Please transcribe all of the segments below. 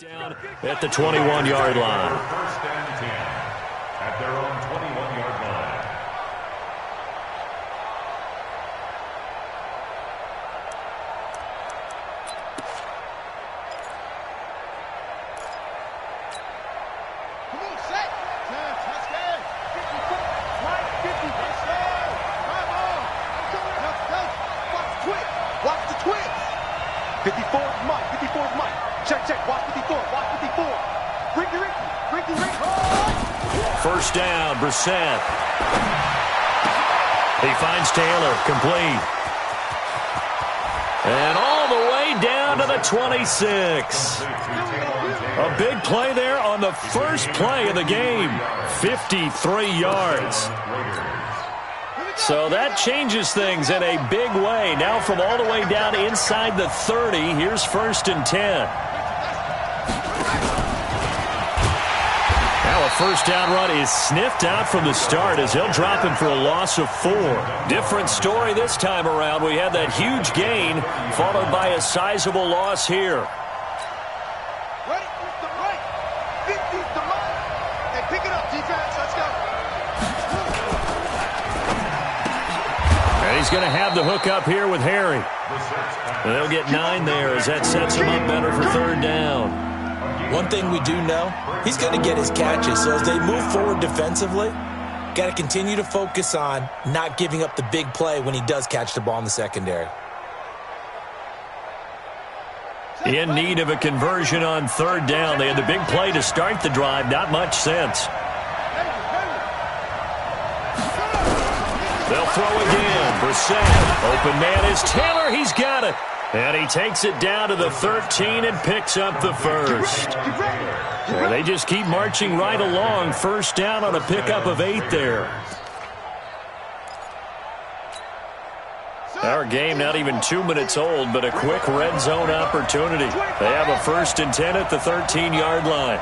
Down at the 21-yard line. First and 10 at their own 21-yard line. Come on, set. Touchdown. 50, right, 50. Let's go. Come on. Watch the twist. Watch the twist. 54 is Mike. 54 is Mike. Check. Watch 54. Watch 54. Ricky. First down, Brissett. He finds Taylor, complete. And all the way down to the 26. A big play there on the first play of the game. 53 yards. So that changes things in a big way. Now from all the way down inside the 30, here's first and 10. Now a first down run is sniffed out from the start as he'll drop him for a loss of 4. Different story this time around. We had that huge gain followed by a sizable loss here. Ready? The right. 50's the right. Hey, pick it up, defense. Let's go. And he's going to have the hook up here with Harry. And they'll get 9 there as that sets him up better for third down. One thing we do know, he's going to get his catches. So as they move forward defensively, got to continue to focus on not giving up the big play when he does catch the ball in the secondary. In need of a conversion on third down. They had the big play to start the drive. Not much sense. They'll throw again. Brissett. Open man is Taylor. He's got it. And he takes it down to the 13 and picks up the first. Well, they just keep marching right along. First down on a pickup of 8 there. Our game not even 2 minutes old, but a quick red zone opportunity. They have a first and 10 at the 13-yard line.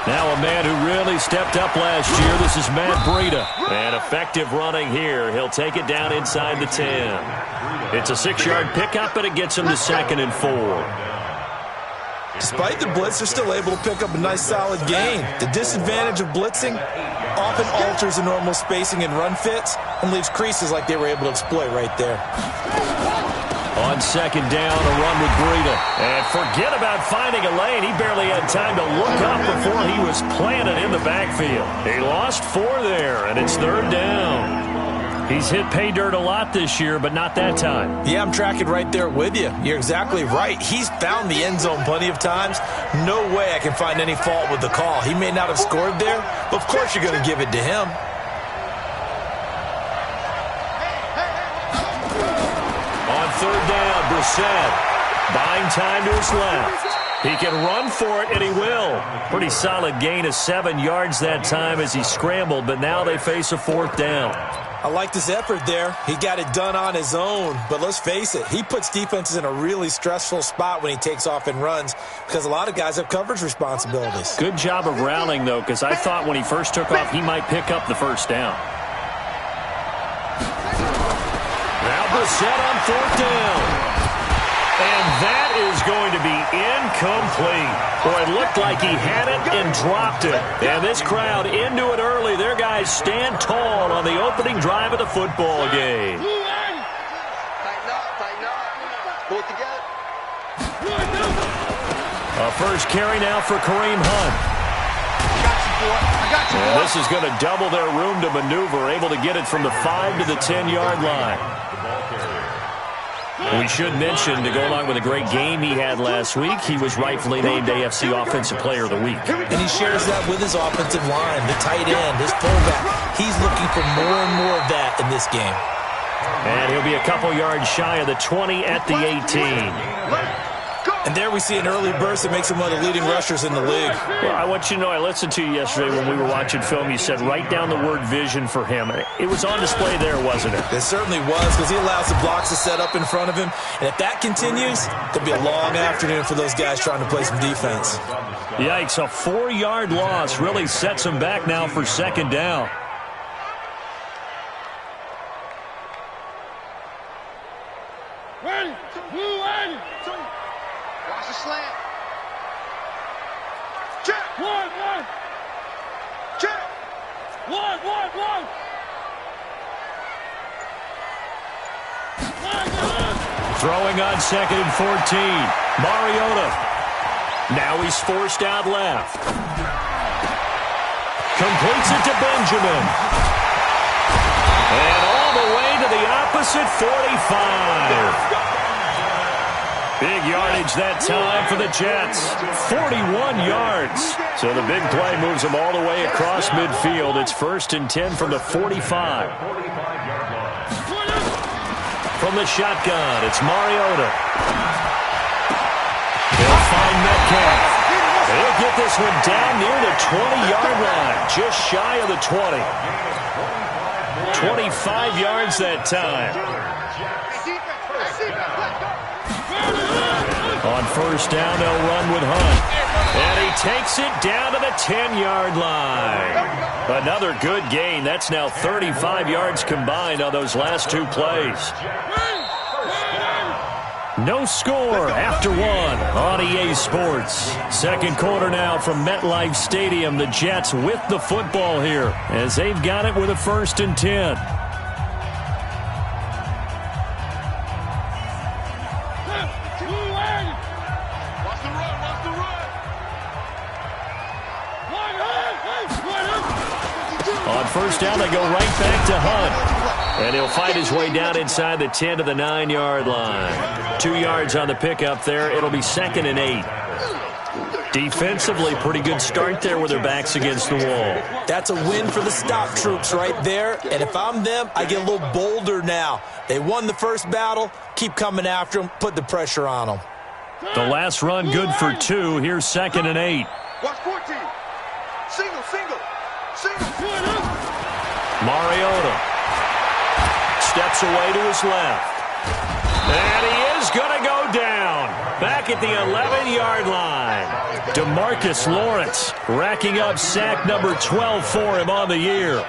Now a man who really stepped up last year. This is Matt Breida. And effective running here. He'll take it down inside the 10. It's a 6-yard pickup, and it gets him to 2nd and 4. Despite the blitz, they're still able to pick up a nice solid gain. The disadvantage of blitzing often alters the normal spacing and run fits and leaves creases like they were able to exploit right there. On second down, a run with Breida. And forget about finding a lane. He barely had time to look up before he was planted in the backfield. He lost 4 there, and it's third down. He's hit pay dirt a lot this year, but not that time. Yeah, I'm tracking right there with you. You're exactly right. He's found the end zone plenty of times. No way I can find any fault with the call. He may not have scored there, but of course you're going to give it to him. On third down, Brissett buying time to his left. He can run for it, and he will. Pretty solid gain of 7 yards that time as he scrambled, but now they face a fourth down. I like this effort there. He got it done on his own, but let's face it, he puts defenses in a really stressful spot when he takes off and runs because a lot of guys have coverage responsibilities. Good job of rallying, though, because I thought when he first took off, he might pick up the first down. Now Brissett on fourth down. And that is going to be incomplete. Boy, it looked like he had it and dropped it. And this crowd into it early. Their guys stand tall on the opening drive of the football game. Tighten up. Pull it together. A first carry now for Kareem Hunt. I got you, boy. And this is going to double their room to maneuver, able to get it from the 5 to the 10-yard line. We should mention, to go along with a great game he had last week, he was rightfully named AFC Offensive Player of the Week. And he shares that with his offensive line, the tight end, his fullback. He's looking for more and more of that in this game. And he'll be a couple yards shy of the 20 at the 18. And there we see an early burst that makes him one of the leading rushers in the league. Well, I want you to know, I listened to you yesterday when we were watching film. You said write down the word vision for him. It was on display there, wasn't it? It certainly was, because he allows the blocks to set up in front of him. And if that continues, it'll be a long afternoon for those guys trying to play some defense. Yikes, a 4-yard loss really sets him back now for second down. Watch the slant. Check. One. Check. One. Throwing on 2nd and 14. Mariota. Now he's forced out left. Completes it to Benjamin. And all the way to the opposite 45. Big yardage that time for the Jets. 41 yards. So the big play moves them all the way across midfield. It's 1st and 10 from the 45. From the shotgun, it's Mariota. He'll find Metcalf. He'll get this one down near the 20-yard line, just shy of the 20. 25 yards that time. On 1st down, they'll run with Hunt. And he takes it down to the 10-yard line. Another good gain. That's now 35 yards combined on those last 2 plays. No score after 1 on EA Sports. 2nd quarter now from MetLife Stadium. The Jets with the football here as they've got it with a 1st and 10. On 1st down, they go right back to Hunt. And he'll fight his way down inside the 10 to the 9-yard line. 2 yards on the pickup there. It'll be 2nd and 8. Defensively, pretty good start there with their backs against the wall. That's a win for the stop troops right there. And if I'm them, I get a little bolder now. They won the first battle. Keep coming after them. Put the pressure on them. The last run good for 2. Here's 2nd and 8. Watch 14. Single. Mariota steps away to his left. And he is going to go down. Back at the 11-yard line. DeMarcus Lawrence racking up sack number 12 for him on the year.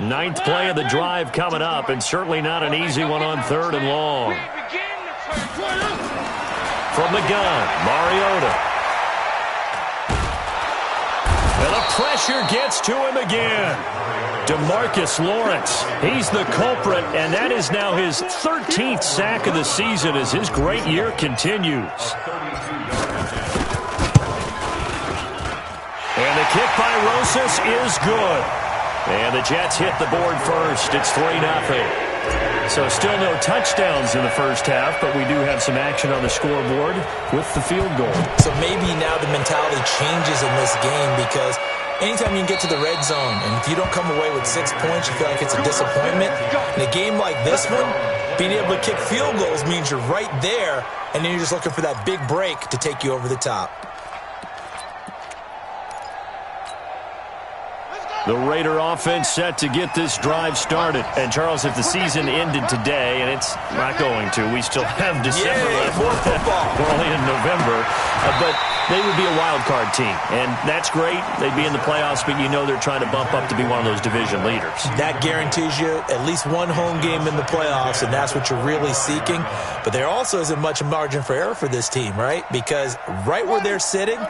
Ninth play of the drive coming up, and certainly not an easy one on 3rd and long. From the gun, Mariota. And the pressure gets to him again. DeMarcus Lawrence, he's the culprit, and that is now his 13th sack of the season as his great year continues. And the kick by Rosas is good. And the Jets hit the board first. It's 3-0. So still no touchdowns in the first half, but we do have some action on the scoreboard with the field goal. So maybe now the mentality changes in this game because anytime you can get to the red zone, and if you don't come away with 6 points, you feel like it's a disappointment. In a game like this one, being able to kick field goals means you're right there, and then you're just looking for that big break to take you over the top. The Raider offense set to get this drive started. And, Charles, if the season ended today, and it's not going to, we still have December left. More football. We're only in November. But they would be a wild card team. And that's great. They'd be in the playoffs, but you know they're trying to bump up to be one of those division leaders. That guarantees you at least one home game in the playoffs, and that's what you're really seeking. But there also isn't much margin for error for this team, right? Because right where they're sitting,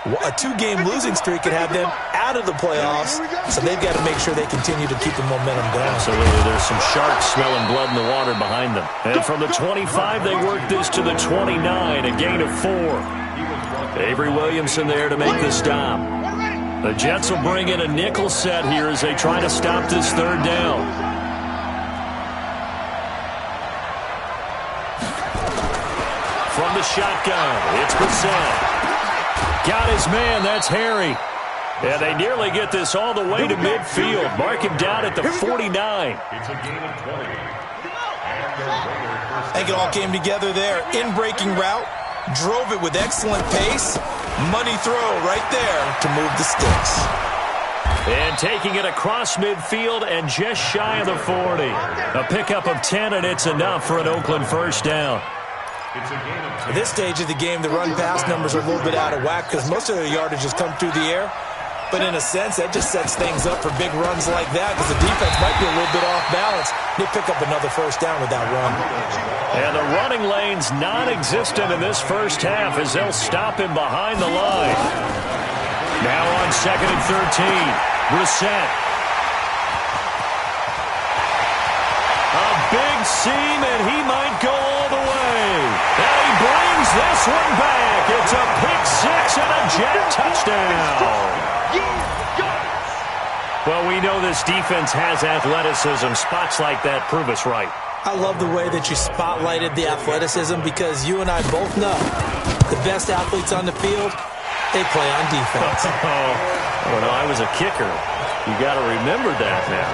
a 2-game losing streak could have them out of the playoffs, so they've got to make sure they continue to keep the momentum going. Absolutely. There's some sharks smelling blood in the water behind them. And from the 25, they work this to the 29, a gain of 4. Avery Williamson there to make the stop. The Jets will bring in a nickel set here as they try to stop this 3rd down. From the shotgun, it's Brissett. Got his man, that's Harry. And they nearly get this all the way to midfield. Mark him down at the 49. It's a gain of 20. I think it all came together there. In-breaking route, drove it with excellent pace. Money throw right there to move the sticks. And taking it across midfield and just shy of the 40. A pickup of 10, and it's enough for an Oakland 1st down. At this stage of the game, the run-pass numbers are a little bit out of whack because most of the yardage has come through the air. But in a sense, that just sets things up for big runs like that because the defense might be a little bit off balance. They pick up another first down with that run. And the running lane's non-existent in this first half as they'll stop him behind the line. Now on 2nd and 13, Brissett. A big seam, and he might go all the way. And he brings this one back. It's a pick six and a jet touchdown. Well, we know this defense has athleticism. Spots like that prove us right. I love the way that you spotlighted the athleticism because you and I both know the best athletes on the field, they play on defense. When I was a kicker, you got to remember that now.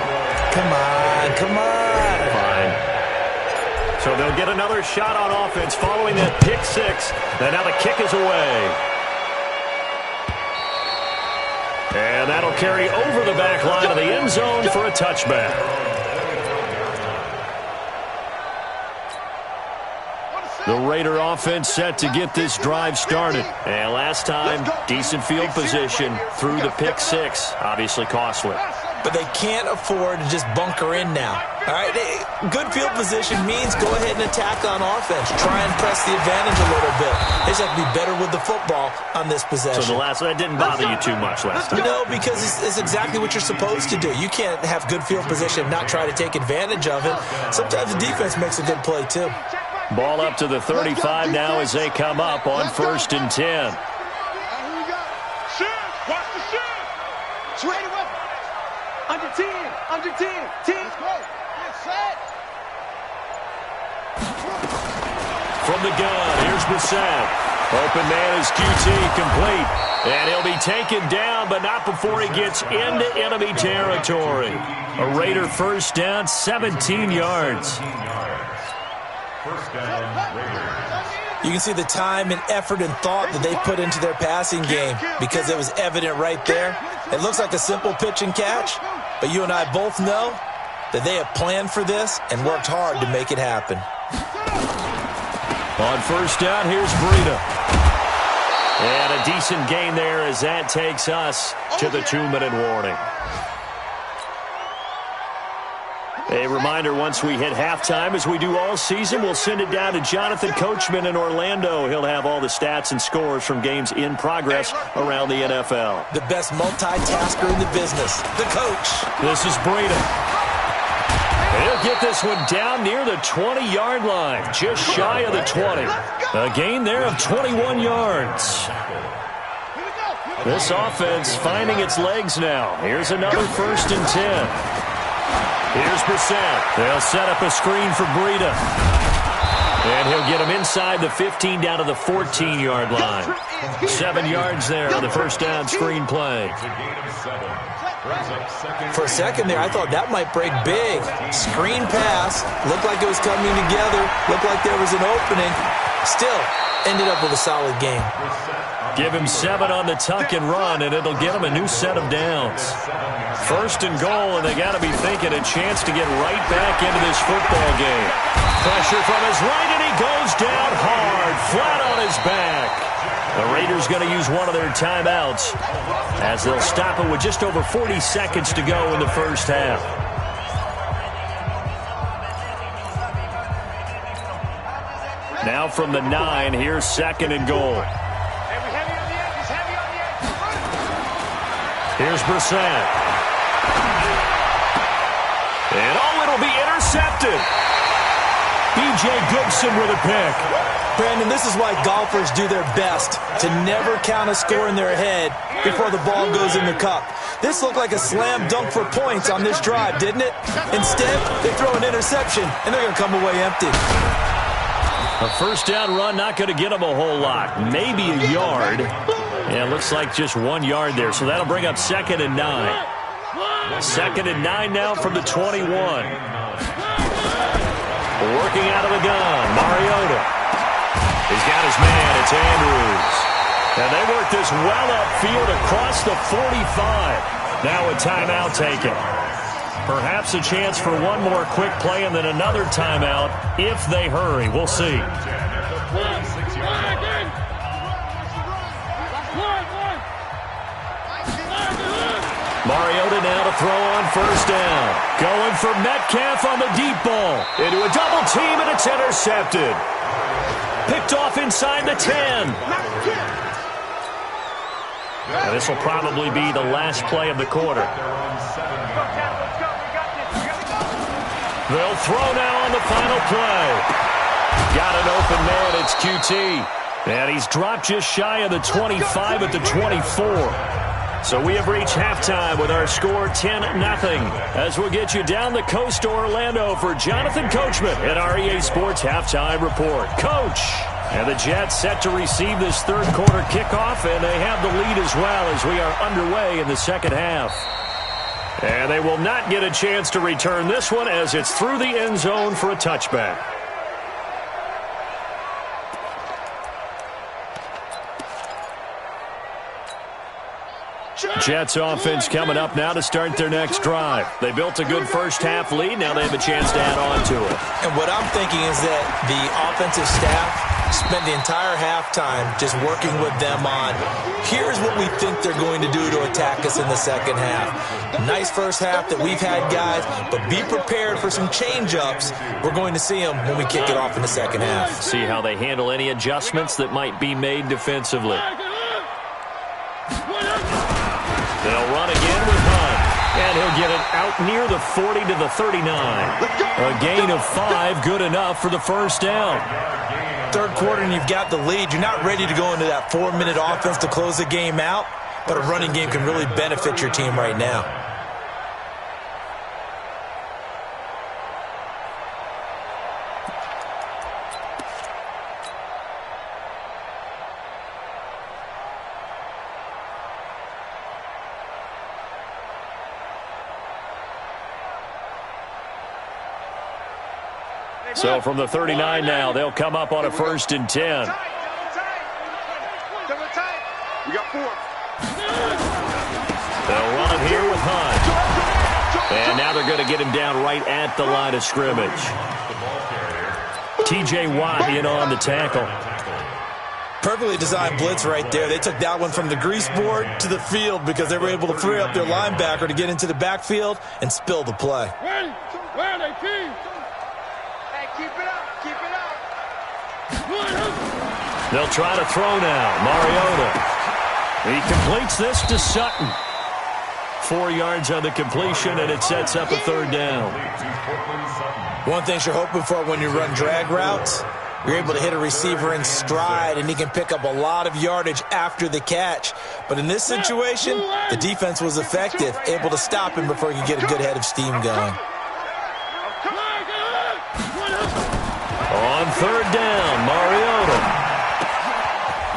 Come on. Fine. So they'll get another shot on offense following that pick six. And now the kick is away. And that'll carry over the back line of the end zone for a touchback. The Raider offense set to get this drive started. And last time, decent field position through the pick six. Obviously costly. But they can't afford to just bunker in now. All right, good field position means go ahead and attack on offense. Try and press the advantage a little bit. They just have to be better with the football on this possession. So that didn't bother you too much last time? No, because it's exactly what you're supposed to do. You can't have good field position and not try to take advantage of it. Sometimes the defense makes a good play, too. Ball up to the 35 now as they come up on 1st and 10. Under 10. From the gun, here's Brissett. Open man is QT, complete. And he'll be taken down, but not before he gets into enemy territory. A Raider first down, 17 yards. First down, Raiders. You can see the time and effort and thought that they put into their passing game because it was evident right there. It looks like a simple pitch and catch, but you and I both know that they have planned for this and worked hard to make it happen. On first down, here's Breida. And a decent gain there as that takes us to the 2-minute warning. A reminder, once we hit halftime, as we do all season, we'll send it down to Jonathan Coachman in Orlando. He'll have all the stats and scores from games in progress around the NFL. The best multitasker in the business, the coach. This is Breida. He'll get this one down near the 20-yard line, just shy of the 20. A gain there of 21 yards. This offense finding its legs now. Here's another 1st and 10. Here's Brissett. They'll set up a screen for Breida. And he'll get him inside the 15 down to the 14-yard line. 7 yards there on the first down screen play. For a second there, I thought that might break big. Screen pass. Looked like it was coming together. Looked like there was an opening. Still, ended up with a solid game. Give him 7 on the tuck and run, and it'll get him a new set of downs. 1st and goal, and they got to be thinking a chance to get right back into this football game. Pressure from his right, and he goes down hard, flat on his back. The Raiders going to use one of their timeouts as they'll stop it with just over 40 seconds to go in the first half. Now from the 9, here's 2nd and goal. Here's Brissett. And it'll be intercepted. B.J. Goodson with a pick. Brandon, this is why golfers do their best to never count a score in their head before the ball goes in the cup. This looked like a slam dunk for points on this drive, didn't it? Instead, they throw an interception, and they're going to come away empty. A first down run, not going to get them a whole lot. Maybe a yard. Yeah, it looks like just 1 yard there, so that'll bring up 2nd and 9. 2nd and 9 now from the 21. Working out of the gun, Mariota. He's got his man, it's Andrews. And they work this well upfield across the 45. Now a timeout taken. Perhaps a chance for one more quick play and then another timeout if they hurry. We'll see. Mariota now to throw on first down. Going for Metcalf on the deep ball. Into a double team, and it's intercepted. Picked off inside the 10. Now this will probably be the last play of the quarter. They'll throw now on the final play. Got an open man. It's QT. And he's dropped just shy of the 25 at the 24. So we have reached halftime with our score 10-0. As we'll get you down the coast to Orlando for Jonathan Coachman at our EA Sports Halftime Report. Coach! And the Jets set to receive this third quarter kickoff, and they have the lead as well as we are underway in the second half. And they will not get a chance to return this one as it's through the end zone for a touchback. Jets offense coming up now to start their next drive. They built a good first-half lead. Now they have a chance to add on to it. And what I'm thinking is that the offensive staff spent the entire halftime just working with them on, here's what we think they're going to do to attack us in the second half. Nice first half that we've had, guys, but be prepared for some change-ups. We're going to see them when we kick it off in the second half. See how they handle any adjustments that might be made defensively. They'll run again with Hunt, and he'll get it out near the 40 to the 39. A gain of 5, good enough for the first down. Third quarter and you've got the lead. You're not ready to go into that 4-minute offense to close the game out, but a running game can really benefit your team right now. So from the 39 now, they'll come up on a 1st and 10. We got 4. They'll run it here with Hunt. And now they're going to get him down right at the line of scrimmage. T.J. Watt in on the tackle. Perfectly designed blitz right there. They took that one from the grease board to the field because they were able to free up their linebacker to get into the backfield and spill the play. Where are they, team? Keep it up. Keep it up. They'll try to throw now. Mariota. He completes this to Sutton. 4 yards on the completion, and it sets up a third down. One thing you're hoping for when you run drag routes, you're able to hit a receiver in stride, and he can pick up a lot of yardage after the catch. But in this situation, the defense was effective, able to stop him before he could get a good head of steam going. On third down, Mariota.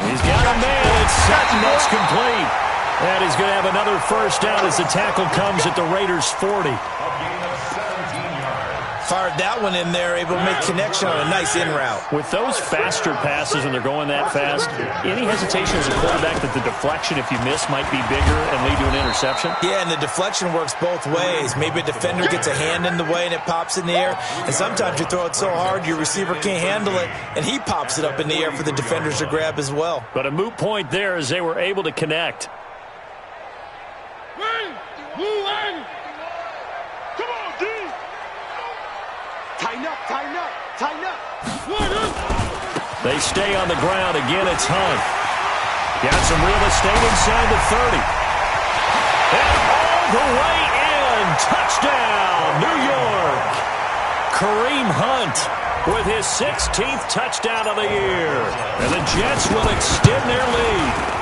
He's got a man. It's Sutton. That's complete. And he's going to have another first down as the tackle comes at the Raiders' 40. Fired that one in there, able to make connection on a nice in route. With those faster passes when they're going that fast, any hesitation as a quarterback that the deflection, if you miss, might be bigger and lead to an interception? Yeah, and the deflection works both ways. Maybe a defender gets a hand in the way and it pops in the air, and sometimes you throw it so hard your receiver can't handle it, and he pops it up in the air for the defenders to grab as well. But a moot point there as they were able to connect. Tighten up. They stay on the ground. Again, it's Hunt. Got some real estate inside the 30. And all the way in. Touchdown, New York. Kareem Hunt with his 16th touchdown of the year. And the Jets will extend their lead.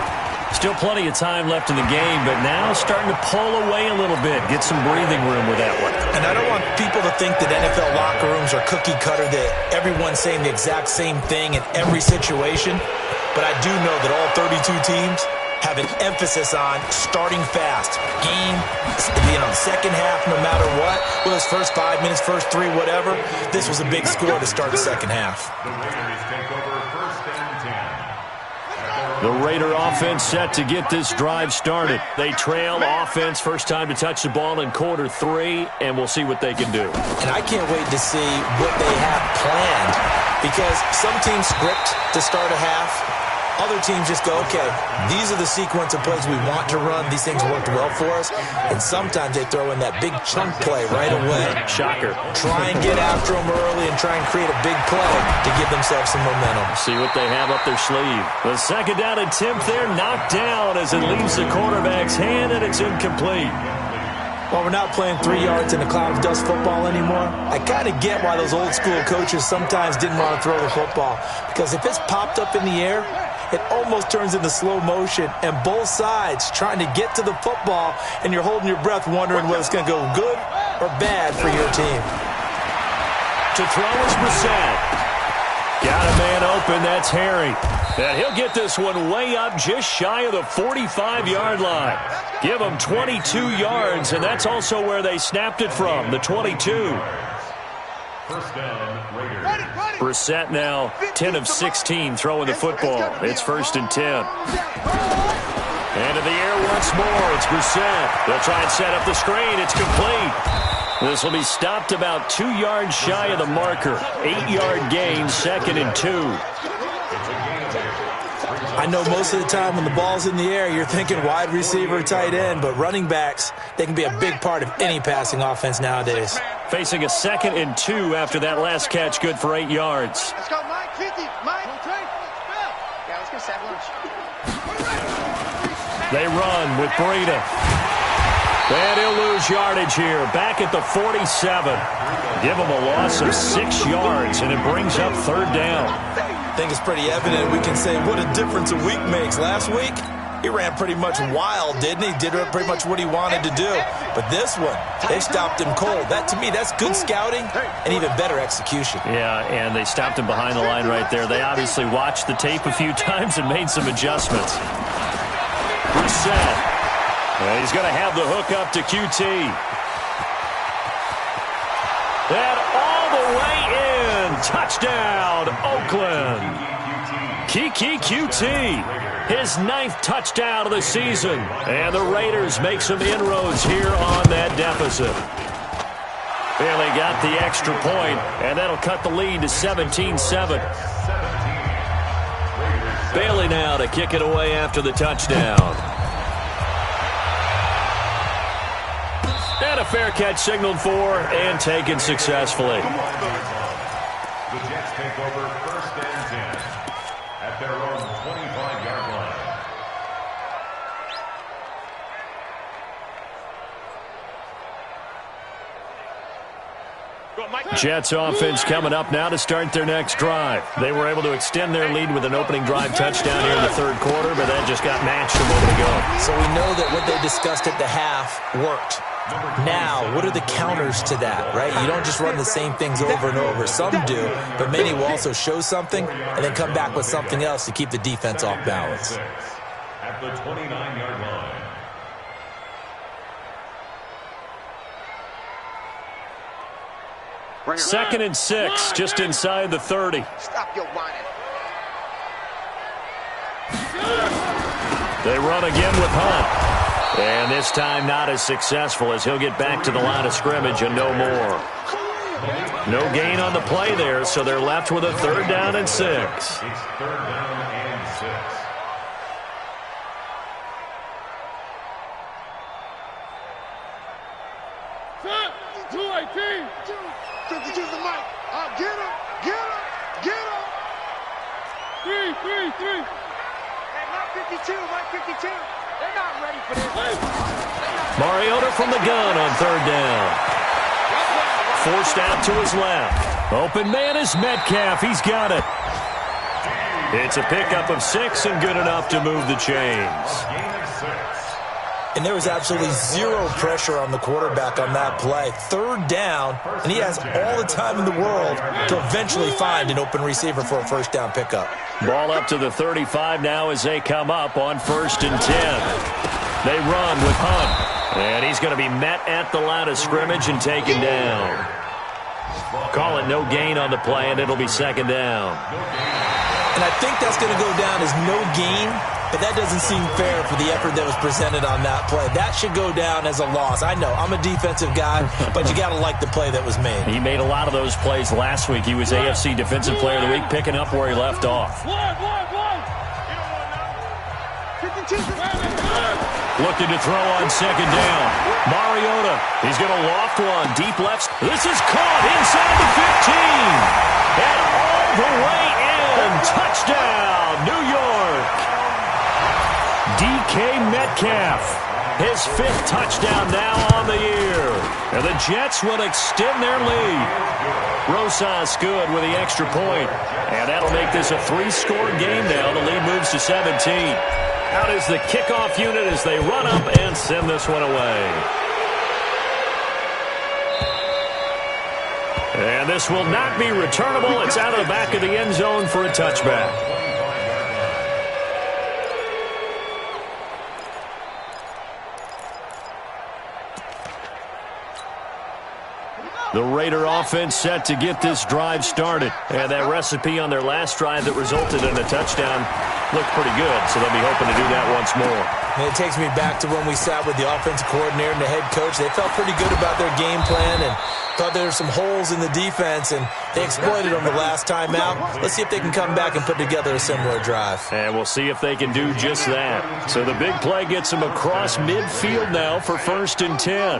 Still plenty of time left in the game, but now starting to pull away a little bit, get some breathing room with that one. And I don't want people to think that NFL locker rooms are cookie cutter, that everyone's saying the exact same thing in every situation. But I do know that all 32 teams have an emphasis on starting fast. Game, second half, no matter what. Well, it's first 5 minutes, first 3, whatever. This was a big score to start the second half. The Raiders take over 1st and 10. The Raider offense set to get this drive started. They trail offense, first time to touch the ball in quarter 3, and we'll see what they can do. And I can't wait to see what they have planned, because some teams script to start a half. other teams just go, okay, these are the sequence of plays we want to run. These things worked well for us. And sometimes they throw in that big chunk play right away. Shocker. Try and get after them early and try and create a big play to give themselves some momentum. See what they have up their sleeve. The second down attempt there knocked down as it leaves the quarterback's hand, and it's incomplete. Well, we're not playing 3 yards in a cloud of dust football anymore. I kind of get why those old school coaches sometimes didn't want to throw the football. Because if it's popped up in the air, it almost turns into slow motion. And both sides trying to get to the football, and you're holding your breath wondering whether it's going to go good or bad for your team. To throw is Brissett. Got a man open, that's Harry. And he'll get this one way up just shy of the 45-yard line. Give him 22 yards, and that's also where they snapped it from, the 22. First down, Raiders. Brissett now 10 of 16 throwing the football. It's 1st and 10. And in the air once more, it's Brissett. They'll try and set up the screen. It's complete. This will be stopped about 2 yards shy of the marker. 8-yard gain, 2nd and 2. I know most of the time when the ball's in the air, you're thinking wide receiver, tight end, but running backs, they can be a big part of any passing offense nowadays. Facing a 2nd and 2 after that last catch, good for 8 yards. Let's go, Mike. 50. Mike. Yeah, let's go sack lunch. They run with Breida. And he'll lose yardage here, back at the 47. Give him a loss of 6 yards, and it brings up 3rd down. I think it's pretty evident we can say what a difference a week makes. Last week, he ran pretty much wild, didn't he? Did pretty much what he wanted to do. But this one, they stopped him cold. That, to me, that's good scouting and even better execution. Yeah, and they stopped him behind the line right there. They obviously watched the tape a few times and made some adjustments. Brissett. He's going to have the hook up to QT. And all the way in. Touchdown, Oakland. Kiki QT. His 9th touchdown of the season. And the Raiders make some inroads here on that deficit. And they got the extra point, and that'll cut the lead to 17-7. Bailey now to kick it away after the touchdown. And a fair catch signaled for and taken successfully. The Jets take over 1st and 10 at their own 25-yard line. Jets offense coming up now to start their next drive. They were able to extend their lead with an opening drive touchdown here in the 3rd quarter, but that just got matched a moment ago. So we know that what they discussed at the half worked. Now, what are the counters to that, right? You don't just run the same things over and over. Some do, but many will also show something and then come back with something else to keep the defense off balance. At the 29-yard line. Second and 6, just inside the 30. Stop your whining. They run again with Hunt. And this time not as successful as he'll get back to the line of scrimmage and no more. No gain on the play there, so they're left with a 3rd down and 6. It's 3rd down and 6. Set. 218. 52 to the mic. Get him. Get him. Get him. 3. Hey, Mike 52. Mike 52. They're not ready for this. Mariota from the gun on 3rd down. Forced out to his left. Open man is Metcalf. He's got it. It's a pickup of 6 and good enough to move the chains. And there was absolutely zero pressure on the quarterback on that play. 3rd down, and he has all the time in the world to eventually find an open receiver for a 1st down pickup. Ball up to the 35 now as they come up on 1st and 10. They run with Hunt, and he's going to be met at the line of scrimmage and taken down. Call it no gain on the play, and it'll be 2nd down. And I think that's going to go down as no gain, but that doesn't seem fair for the effort that was presented on that play. That should go down as a loss. I know, I'm a defensive guy, but you got to like the play that was made. He made a lot of those plays last week. He was AFC Defensive Player of the Week, picking up where he left off. Looking to throw on second down. Mariota, he's going to loft one. Deep left. This is caught inside the 15. And all the way in. Touchdown, New York. DK Metcalf, his 5th touchdown now on the year. And the Jets will extend their lead. Rosas good with the extra point. And that'll make this a 3-score game now. The lead moves to 17. Out is the kickoff unit as they run up and send this one away. And this will not be returnable. It's out of the back of the end zone for a touchback. The Raider offense set to get this drive started. And that recipe on their last drive that resulted in a touchdown looked pretty good, so they'll be hoping to do that once more. And it takes me back to when we sat with the offensive coordinator and the head coach. They felt pretty good about their game plan and thought there were some holes in the defense, and they exploited them the last time out. Let's see if they can come back and put together a similar drive. And we'll see if they can do just that. So the big play gets them across midfield now for 1st and 10.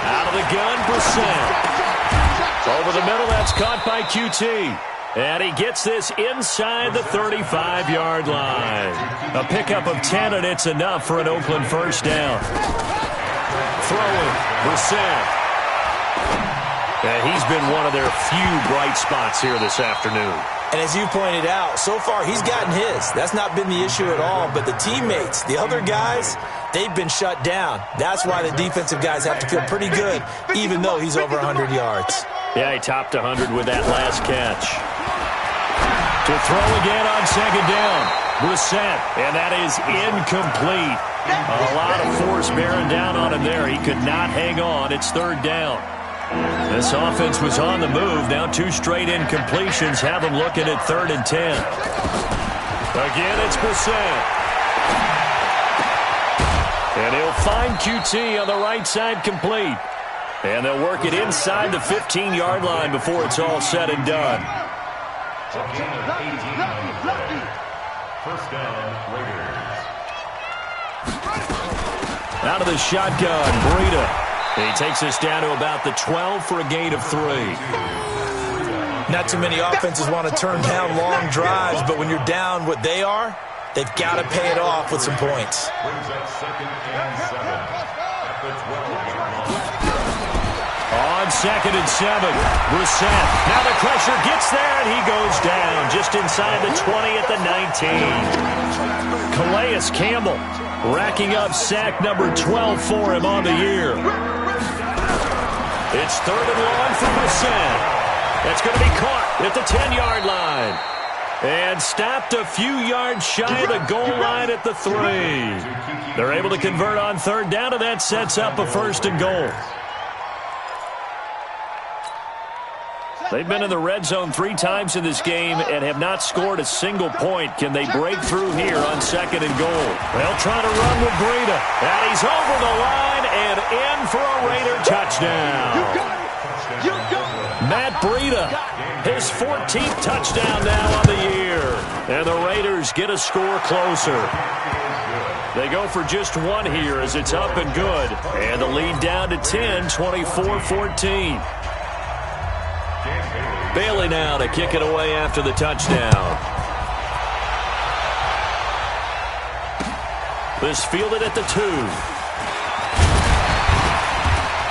Out of the gun, Brissett. Over the middle, that's caught by QT. And he gets this inside the 35-yard line. A pickup of 10, and it's enough for an Oakland first down. Throwing, Brissett. And he's been one of their few bright spots here this afternoon. And as you pointed out, so far he's gotten his. That's not been the issue at all. But the teammates, the other guys, they've been shut down. That's why the defensive guys have to feel pretty good, even though he's over 100 yards. Yeah, he topped 100 with that last catch. To throw again on second down. Brissett, and that is incomplete. A lot of force bearing down on him there. He could not hang on. It's 3rd down. This offense was on the move. Now 2 straight incompletions have them looking at 3rd and 10. Again, it's Brissett. And he'll find QT on the right side complete. And they'll work it inside the 15-yard line before it's all said and done. First down, Raiders. Out of the shotgun, Breida. He takes us down to about the 12 for a gain of 3. Not too many offenses want to turn down long drives, but when you're down what they are, they've got to pay it off with some points. Brings up 2nd and 7 at the 12-yard line. On 2nd and 7, Brissett. Now the pressure gets there, and he goes down just inside the 20 at the 19. Calais Campbell racking up sack number 12 for him on the year. It's 3rd and long for Brissett. That's going to be caught at the 10-yard line. And stopped a few yards shy of the goal line at the 3. They're able to convert on 3rd down, and that sets up a 1st and goal. They've been in the red zone 3 times in this game and have not scored a single point. Can they break through here on 2nd and goal? They'll try to run with Breida. And he's over the line and in for a Raider touchdown. Matt Breida, his 14th touchdown now on the year. And the Raiders get a score closer. They go for just 1 here as it's up and good. And the lead down to 10, 24-14. Bailey now to kick it away after the touchdown. This fielded at the 2.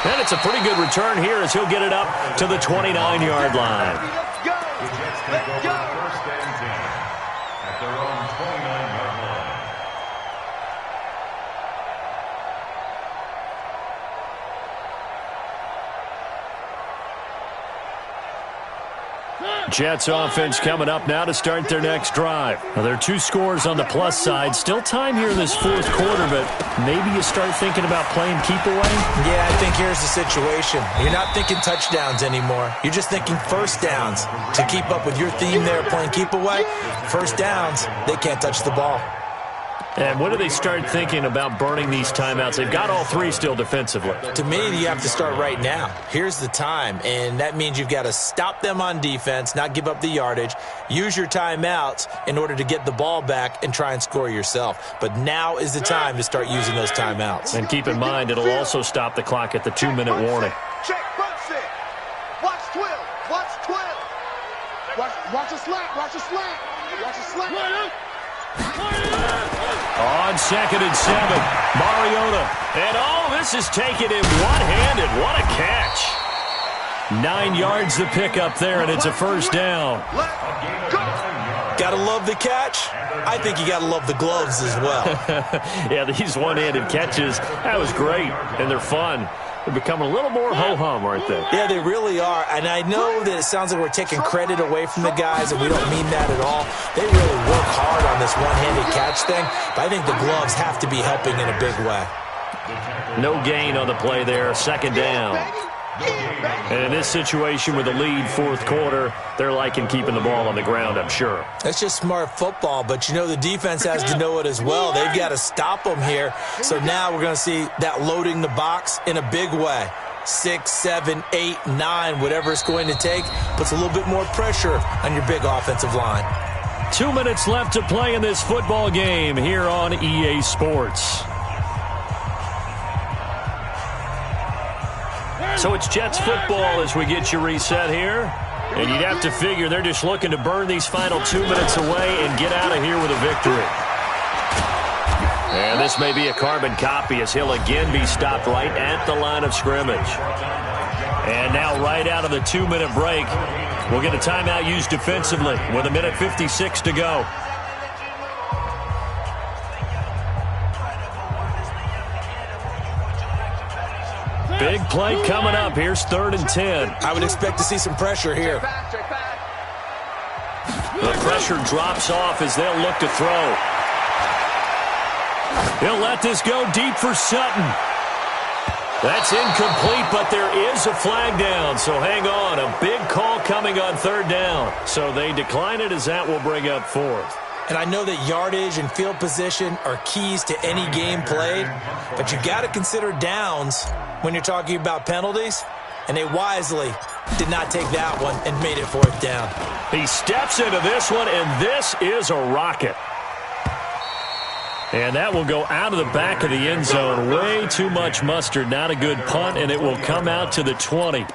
And it's a pretty good return here as he'll get it up to the 29-yard line. The Jets take over 1st and 10 at their own 29-yard line. Jets offense coming up now to start their next drive. Now, there are 2 scores on the plus side. Still time here in this 4th quarter, but maybe you start thinking about playing keep away? Yeah, I think here's the situation. You're not thinking touchdowns anymore. You're just thinking 1st downs. To keep up with your theme there, playing keep away, 1st downs, they can't touch the ball. And when do they start thinking about burning these timeouts? They've got all three still defensively. To me, you have to start right now. Here's the time, and that means you've got to stop them on defense, not give up the yardage, use your timeouts in order to get the ball back and try and score yourself. But now is the time to start using those timeouts. And keep in mind, it'll also stop the clock at the 2-minute warning. Check front set. Watch 12. Watch 12. Watch a slant. Watch a slant. Watch a slant. On 2nd and 7, Mariota. And this is taken in one-handed. What a catch. 9 yards to pick up there, and it's a first down. Gotta love the catch. I think you gotta love the gloves as well. Yeah, these one-handed catches, that was great, and they're fun. They're becoming a little more ho-hum, aren't they? Yeah, they really are. And I know that it sounds like we're taking credit away from the guys, and we don't mean that at all. They really work hard on this one-handed catch thing, but I think the gloves have to be helping in a big way. No gain on the play there, second down. And in this situation with the lead fourth quarter, they're liking keeping the ball on the ground, I'm sure. That's just smart football, but you know the defense has to know it as well. They've got to stop them here. So now we're going to see that loading the box in a big way. 6, 7, 8, 9, whatever it's going to take, puts a little bit more pressure on your big offensive line. 2 minutes left to play in this football game here on EA Sports. So it's Jets football as we get you reset here. And you'd have to figure they're just looking to burn these final 2 minutes away and get out of here with a victory. And this may be a carbon copy as he'll again be stopped right at the line of scrimmage. And now right out of the 2-minute break, we'll get a timeout used defensively with 1:56 to go. Big play coming up. Here's 3rd and 10. I would expect to see some pressure here. The pressure drops off as they'll look to throw. He'll let this go deep for Sutton. That's incomplete, but there is a flag down, so hang on. A big call coming on 3rd down. So they decline it as that will bring up 4th. And I know that yardage and field position are keys to any game played, but you got to consider downs when you're talking about penalties, and they wisely did not take that one and made it 4th down. He steps into this one, and this is a rocket. And that will go out of the back of the end zone. Way too much mustard. Not a good punt, and it will come out to the 20.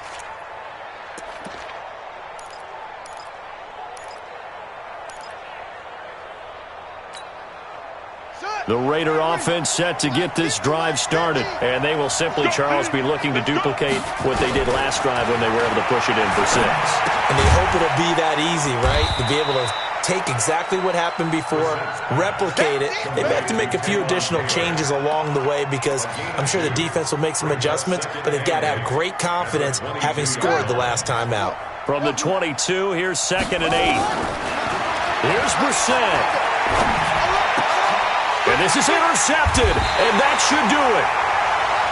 The Raider offense set to get this drive started. And they will simply, Charles, be looking to duplicate what they did last drive when they were able to push it in for 6. And they hope it'll be that easy, right? To be able to take exactly what happened before, replicate it. They have to make a few additional changes along the way because I'm sure the defense will make some adjustments, but they've got to have great confidence having scored the last time out. From the 22, here's 2nd and 8. Here's Brissett. And this is intercepted, and that should do it.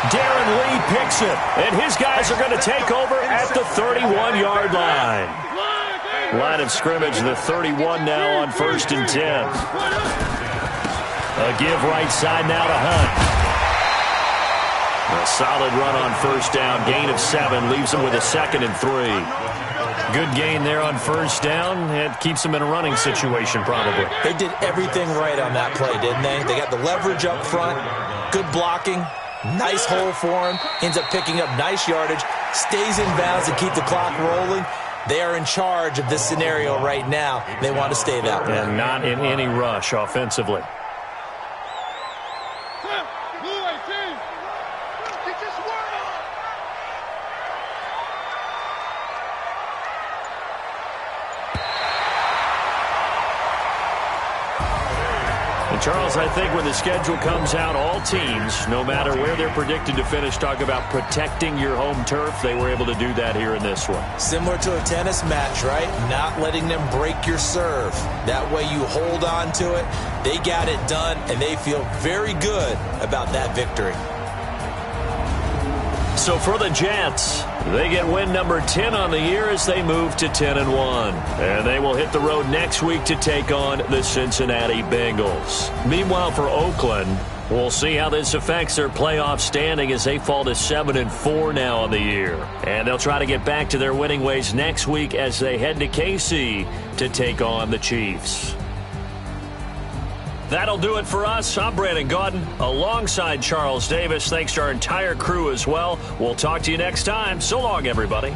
Darren Lee picks it, and his guys are going to take over at the 31-yard line. Line of scrimmage, the 31 now on 1st and 10. A give right side now to Hunt. A solid run on 1st down. Gain of 7 leaves him with a 2nd and 3. Good gain there on 1st down. It keeps them in a running situation probably. They did everything right on that play, didn't they? They got the leverage up front, good blocking, nice hole for him, ends up picking up nice yardage, stays in bounds to keep the clock rolling. They are in charge of this scenario right now. They want to stay that way. And not in any rush offensively. And Charles, I think when the schedule comes out, all teams, no matter where they're predicted to finish, talk about protecting your home turf. They were able to do that here in this one. Similar to a tennis match, right? Not letting them break your serve. That way you hold on to it. They got it done, and they feel very good about that victory. So for the Jets, they get win number 10 on the year as they move to 10-1. And they will hit the road next week to take on the Cincinnati Bengals. Meanwhile, for Oakland, we'll see how this affects their playoff standing as they fall to 7-4 now on the year. And they'll try to get back to their winning ways next week as they head to KC to take on the Chiefs. That'll do it for us. I'm Brandon Gaudin alongside Charles Davis. Thanks to our entire crew as well. We'll talk to you next time. So long, everybody.